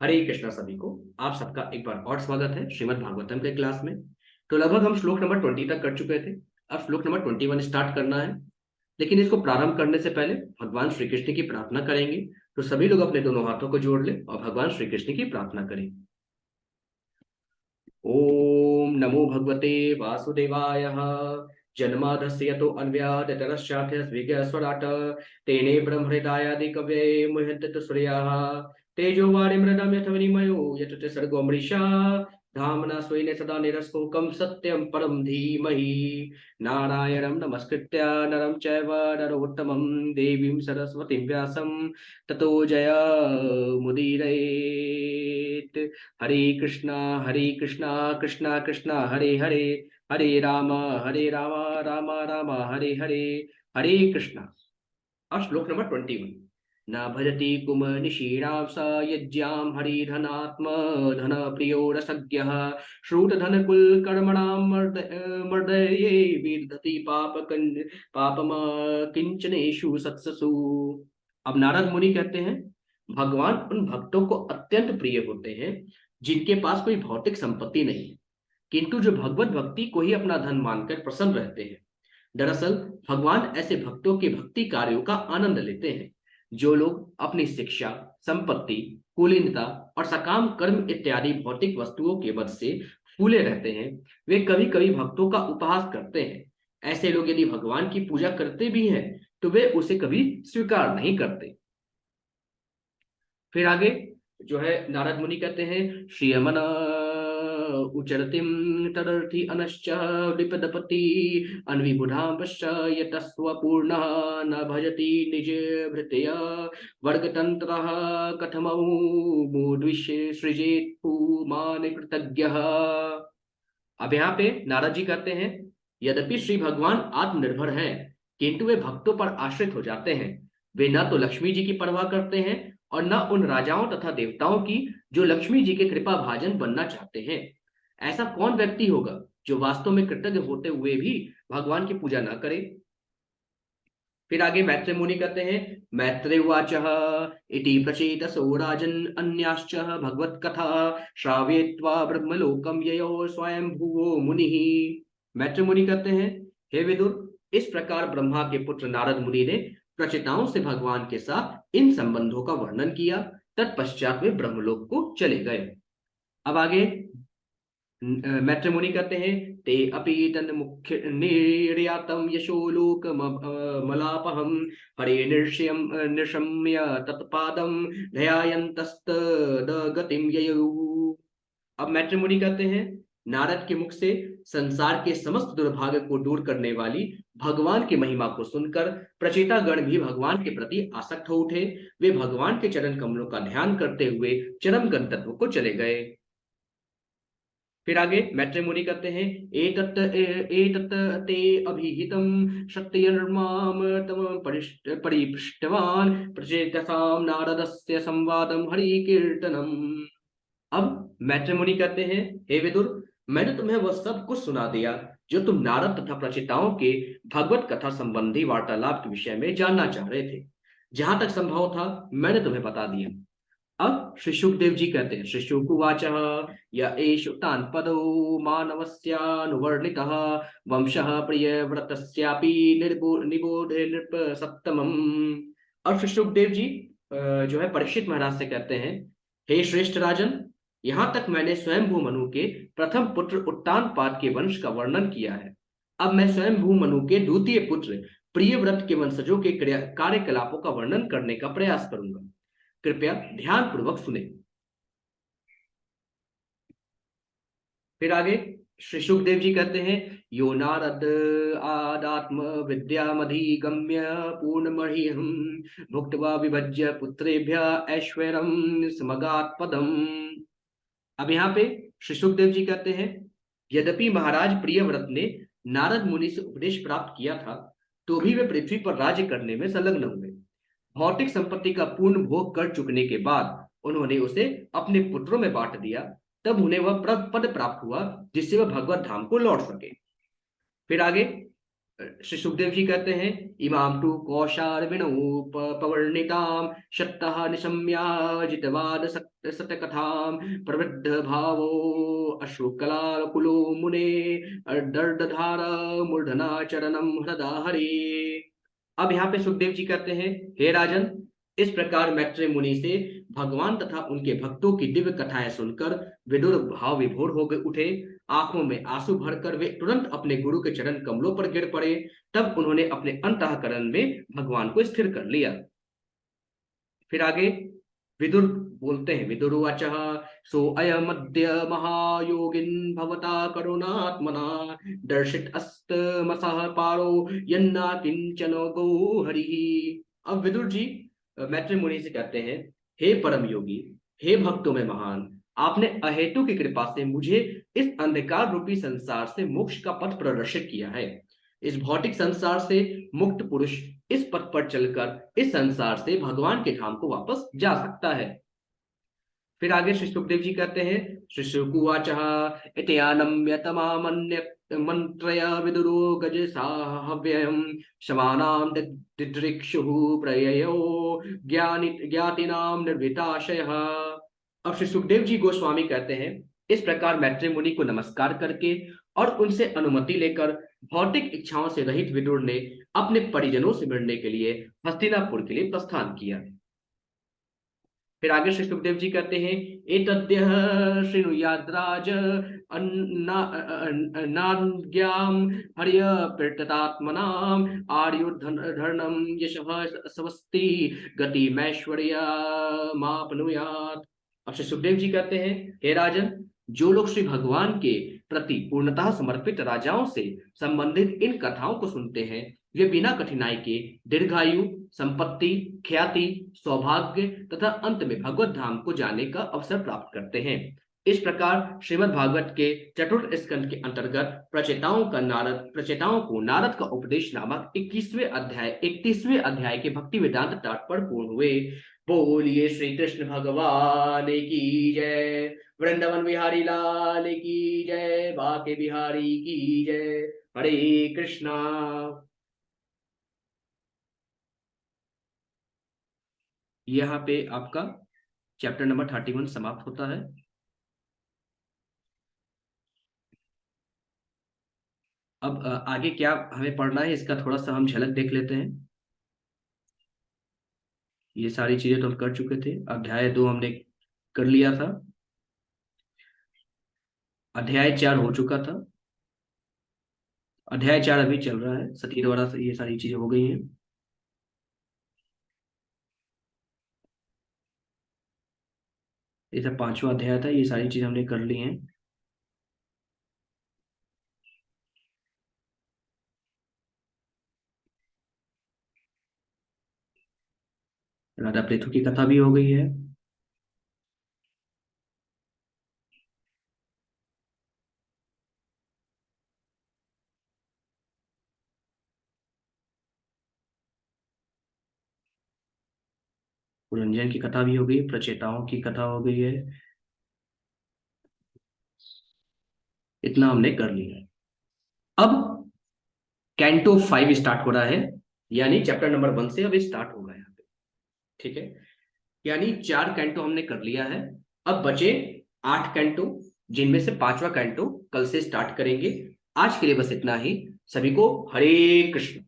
हरे कृष्णा सभी को। आप सबका एक बार और स्वागत है श्रीमद् भागवतम के क्लास में। तो लगभग हम श्लोक नंबर 20 तक कर चुके थे। अब श्लोक नंबर 21 स्टार्ट करना है, लेकिन इसको प्रारंभ करने से पहले भगवान श्री कृष्ण की प्रार्थना करेंगे। तो सभी लोग अपने दोनों हाथों को जोड़ लें और भगवान श्री कृष्ण की प्रार्थना करें। ओम नमो भगवते वासुदेवाय। जन्मादस्य तो अन्व्यादतरश्चार्थस्विज्ञस्वराट तेने ब्रह्महृदायादि कवये मुह्यन्ति सूर्याः तेजो वारिमृदं यथ विनिमयो यत् सर्गो मृषा धाम्ना स्वेन सदा निरस्तोकं सत्यं परं धीमहि। नारायणं नमस्कृत्य नरं चैव नरोत्तमं देवीं सरस्वतीं व्यासं ततो जयमुदीरयेत्। हरे कृष्णा हरे कृष्णा कृष्णा कृष्णा हरे हरे हरे राम राम राम हरे हरे। हरे कृष्णा। और श्लोक नंबर 21। न भजति कुम निशीणां स यज्ञां हरिधनात्म धन प्रियो रसज्ञः श्रुत धन कुल कर्मणां मर्दये विदधति पापम किंचनेषु सत्सु। अब नारद मुनि कहते हैं, भगवान उन भक्तों को अत्यंत प्रिय होते हैं जिनके पास कोई भौतिक संपत्ति नहीं है, किंतु जो भगवत भक्ति को ही अपना धन मानकर प्रसन्न रहते हैं। दरअसल भगवान ऐसे भक्तों के भक्ति कार्यों का आनंद लेते हैं। जो लोग अपनी शिक्षा, संपत्ति, कुलीनता और सकाम कर्म इत्यादि भौतिक वस्तुओं के वध से फूले रहते हैं, वे कभी कभी भक्तों का उपहास करते हैं। ऐसे लोग यदि भगवान की पूजा करते भी हैं तो वे उसे कभी स्वीकार नहीं करते। फिर आगे जो है नारद मुनि कहते हैं, श्रियमन उचरतिम तदर्थी अनश्च विपदपति अन्विबुधां पश्च यतस्व न भजति निज भृतय वर्गतंत्रः कथमौ मूढविश्य सृजेत् पुमान कृतज्ञः। अब यहाँ पे नारद जी कहते हैं, यद्यपि श्री भगवान आत्मनिर्भर हैं, किंतु वे भक्तों पर आश्रित हो जाते हैं। वे न तो लक्ष्मी जी की परवाह करते हैं और न उन राजाओं तथा देवताओं की जो लक्ष्मी जी के कृपा भाजन बनना चाहते हैं। ऐसा कौन व्यक्ति होगा जो वास्तव में कृतज्ञ होते हुए भी भगवान की पूजा न करे। फिर आगे मैत्रेय मुनि कहते हैं, मैत्रेय उवाच इति प्रचेतसो राजन् अन्याश्च भगवत कथा श्रावयित्वा ब्रह्मलोकम ययो स्वयं भुवो मुनिः। मैत्रेय मुनि कहते हैं, हे विदुर, इस प्रकार ब्रह्मा के पुत्र नारद मुनि ने प्रचेताओं से भगवान के साथ इन संबंधों का वर्णन किया। तत्पश्चात वे ब्रह्मलोक को चले गए। अब आगे मैत्रेय मुनि कहते हैं, ते अपि तन मुख्य निर्यातम यशो लोक मलापहम हरे निर्षयम निशम्य तत्पादम ध्यायन्तस्त गतिम ययौ। अब मैत्रेय मुनि कहते हैं, नारद के मुख से संसार के समस्त दुर्भाग्य को दूर करने वाली भगवान की महिमा को सुनकर प्रचेता गण भी भगवान के प्रति आसक्त हो उठे। वे भगवान के चरण कमलों का ध्यान करते हुए चरम गंतव्य को चले गए। फिर आगे मैत्रेय मुनि कहते हैं, एतत् ते अभिहितं शक्तिर्माम तम परिपृष्टवान प्रचेतसाम नारदस्य संवादम हरि कीर्तनम। अब मैत्रेय मुनि कहते हैं, हे विदुर, मैंने तुम्हें वह सब कुछ सुना दिया जो तुम नारद तथा प्रचेताओं के भगवत कथा संबंधी वार्तालाप के विषय में जानना चाह रहे थे। जहां तक संभव था मैंने तुम्हें बता दिया। अब श्री सुखदेव जी कहते हैं, श्री शुकुवाच य एष तान्पदो मानवस्यानुवर्णितः वंशः प्रियव्रतस्यापि निबोधे नृप सप्तमम्। और श्री सुखदेव जी जो है परीक्षित महाराज से कहते हैं, हे श्रेष्ठ राजन, यहाँ तक मैंने स्वयंभू मनु के प्रथम पुत्र उत्तानपाद के वंश का वर्णन किया है। अब मैं स्वयंभू मनु के द्वितीय पुत्र प्रियव्रत के वंशजों के कार्यकलापों का वर्णन करने का प्रयास करूंगा। कृपया ध्यान पूर्वक सुने। फिर आगे श्री सुखदेव जी कहते हैं, यो नारद आदात्म विद्यामधिगम्य पूर्णमहिम भुक्त्वा विभज्य पुत्रेभ्य ऐश्वर्यं समगात् पदम। अब यहाँ पे श्री सुखदेव जी कहते हैं, यद्यपि महाराज प्रियव्रत ने नारद मुनि से उपदेश प्राप्त किया था, तो भी वे पृथ्वी पर राज्य करने में संलग्न हुए। भौतिक संपत्ति का पूर्ण भोग कर चुकने के बाद उन्होंने उसे अपने पुत्रों में बांट दिया। तब उन्हें वह पद प्राप्त हुआ जिससे वह भगवत धाम को लौट सके। फिर आगे श्री सुखदेव जी कहते हैं, इमाम तु कौशार्विणौ पवर्णिताम शत्तः निशम्या जितवाद सत्य कथाम प्रवृद्ध भावो अश्रुकलाल कुलो मुने दर्दधार मूर्धना चरणम हृदा हरि। अब यहाँ पे सुखदेव जी कहते हैं, हे राजन, इस प्रकार मैत्रेय मुनि से भगवान तथा उनके भक्तों की दिव्य कथाएं सुनकर विदुर भाव विभोर हो गए उठे। आंखों में आंसू भरकर वे तुरंत अपने गुरु के चरण कमलों पर गिर पड़े। तब उन्होंने अपने अंतःकरण में भगवान को स्थिर कर लिया। फिर आगे विदुर बोलते हैं, विदुरुवाच सो अयमद्य महायोगिन भवता करुणात्मना दर्शित अस्तमसः पारो यन्ना किंचन गो हरि। अब विदुर जी मैत्रेय मुनि से कहते हैं, हे परम योगी, हे भक्तों में महान, आपने अहेतु की कृपा से मुझे इस अंधकार रूपी संसार से मोक्ष का पथ प्रदर्शित किया है। इस भौतिक संसार से मुक्त पुरुष इस पथ पर चलकर इस संसार से भगवान के धाम को वापस जा सकता है। फिर आगे श्री सुखदेव जी कहते हैं, श्री शुकुवाच इत्यानम्य तमामन्य मंत्रय विदुरो गज साहव्ययम् शमानां दिदृक्षुः प्रययो ज्ञातिनां निर्विताशयः। अब श्री सुखदेव जी गोस्वामी कहते हैं, इस प्रकार मैत्रेय मुनि को नमस्कार करके और उनसे अनुमति लेकर भौतिक इच्छाओं से रहित विदुर ने अपने परिजनों से मिलने के लिए हस्तिनापुर के लिए प्रस्थान किया। फिर आगे श्री सुखदेव जी कहते हैं, एतद्यः शृणुयाद्राज नाज्ञां हर्य प्रततात्मनां आर्युर्धर्णं यशः स्वस्ति गति मैश्वर्य मापनुयात्। अब श्री सुखदेव जी कहते हैं, हे राजन, जो लोग श्री भगवान के प्रति पूर्णतः समर्पित राजाओं से संबंधित इन कथाओं को सुनते हैं, वे बिना कठिनाई के दीर्घायु, संपत्ति, ख्याति, सौभाग्य तथा अंत में भगवत धाम को जाने का अवसर प्राप्त करते हैं। इस प्रकार श्रीमद् भागवत के चतुर्थ स्कंद के अंतर्गत प्रचेताओं को नारद का उपदेश नामक 31वें अध्याय के भक्ति वेदांत तात्पर्य पूर्ण हुए। बोलिए श्री कृष्ण भगवान की जय, वृंदावन बिहारी लाल की जय, बाके बिहारी की जय। हरे कृष्णा। यहाँ पे आपका चैप्टर नंबर 31 समाप्त होता है। अब आगे क्या हमें पढ़ना है इसका थोड़ा सा हम झलक देख लेते हैं। ये सारी चीजें तो हम कर चुके थे। अध्याय 2 हमने कर लिया था, अध्याय 4 हो चुका था, अध्याय 4 अभी चल रहा है। सती द्वारा ये सारी चीजें हो गई हैं। ये सब 5वां अध्याय था, ये सारी चीजें हमने कर ली हैं। राधा प्रेथु की कथा भी हो गई है। पुरंजन की कथा भी हो गई, प्रचेताओं की कथा हो गई है। इतना हमने कर लिया है। अब कैंटो 5 स्टार्ट हो रहा है, यानी चैप्टर नंबर 1 से अब स्टार्ट होगा यहाँ पे। ठीक है, यानी 4 कैंटो हमने कर लिया है। अब बचे 8 कैंटो, जिनमें से 5वां कैंटो कल से स्टार्ट करेंगे। आज के लिए बस इतना ही। सभी को हरे कृष्ण।